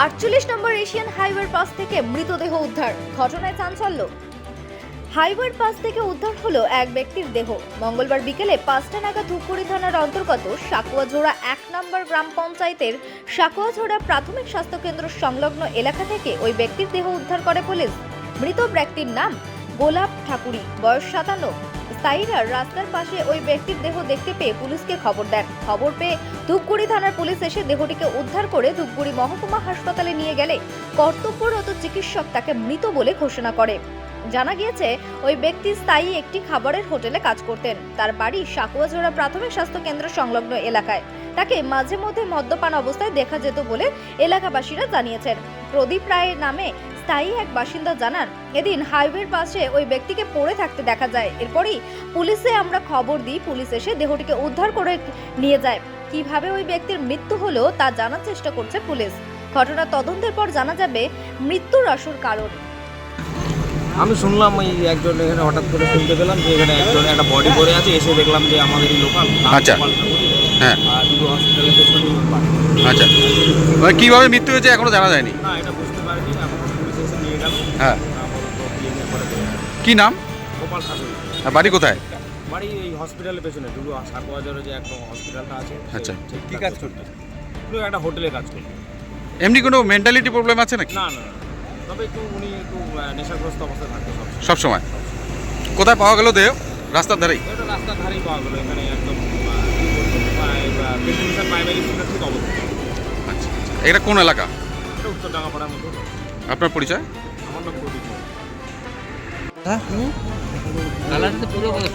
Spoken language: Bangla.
48 নম্বর এশিয়ান হাইওয়ের পাশ থেকে মৃতদেহ উদ্ধার, ঘটনায় চাঞ্চল্য। হাইওয়ের পাশ থেকে উদ্ধার হলো এক ব্যক্তির দেহ। মঙ্গলবার বিকেলে 5টা নাগাদ ধূপগুড়ি থানার অন্তর্গত সাকুয়াঝোড়া 1 নম্বর গ্রাম পঞ্চায়েতের সাকুয়াঝোড়া প্রাথমিক স্বাস্থ্যকেন্দ্র সংলগ্ন এলাকা থেকে ওই ব্যক্তির দেহ উদ্ধার করে পুলিশ। মৃত ব্যক্তির নাম গোলাপ ঠাকুরি, বয়স 57। স্থায়ীরা রাস্তার পাশে ওই ব্যক্তির দেহ দেখতে পেয়ে পুলিশকে খবর দেন। খবর পেয়ে ধূপগুড়ি থানার পুলিশ এসে দেহটিকে উদ্ধার করে ধূপগুড়ি মহকুমা হাসপাতালে নিয়ে গেলে কর্তব্যরত চিকিৎসক তাকে মৃত বলে ঘোষণা করে। জানা গিয়েছে ওই ব্যক্তি স্থায়ী একটি খাবারের হোটেলে কাজ করতেন। তার বাড়ি সাকুয়াঝোড়া প্রাথমিক স্বাস্থ্য কেন্দ্র সংলগ্ন এলাকায়। তাকে মাঝে মধ্যে মদ্যপান অবস্থায় দেখা যেত বলে এলাকাবাসীরা জানিয়েছেন। প্রদীপ রায়ের নামে স্থায়ী এক বাসিন্দা জানান, এদিন হাইওয়ের পাশে ওই ব্যক্তিকে পড়ে থাকতে দেখা যায়। এরপরই পুলিশে আমরা খবর দিই, পুলিশ এসে দেহটিকে উদ্ধার করে নিয়ে যায়। কিভাবে ওই ব্যক্তির মৃত্যু হলো তা জানার চেষ্টা করছে পুলিশ। ঘটনার তদন্তের পর জানা যাবে মৃত্যুর আসল কারণ। আমি শুনলাম ওই একজন এখানে হঠাৎ করে শুনতে পেলাম যে এখানে একজন একটা বডি পড়ে আছে। এসে দেখলাম যে আমাদেরই লোকাল। আচ্ছা। হ্যাঁ। আর দুটো হসপিটালে পেছনে। আচ্ছা, মানে কীভাবে মৃত্যু হয়েছে এখনো জানা যায়নি? না, এটা বুঝতে পারিনি। এখন পুলিশ এসে নিয়ে গেল। হ্যাঁ। পরে কি নাম? গোপাল ঠাকুর। আর বাড়ি কোথায়? বাড়ি এই হসপিটালের পেছনে, দুটো সাকুয়াঝোড়ে যে একটা হসপিটালটা আছে। আচ্ছা। কি কাজ করতে? একটা হোটেলে কাজ করতে। এমনি কোনো মেন্টালিটি প্রবলেম আছে নাকি? না না না, তবে উনি একটু নেশাগ্রস্ত অবস্থায় থাকতো সব সময়। কোথায় পাওয়া গেল দেহ? রাস্তার ধারেই? এটা রাস্তার ধারেই পাওয়া গেলো, এখানে একদম প্রাইমারি স্কুলের ঠিক অবস্থা। আচ্ছা, এটা কোন এলাকা? এটা উত্তর ডাঙ্গাপাড়ার মধ্যে। আপনার পরিচয়? আমার নাম প্রদীপ। কালারটা পুরো কত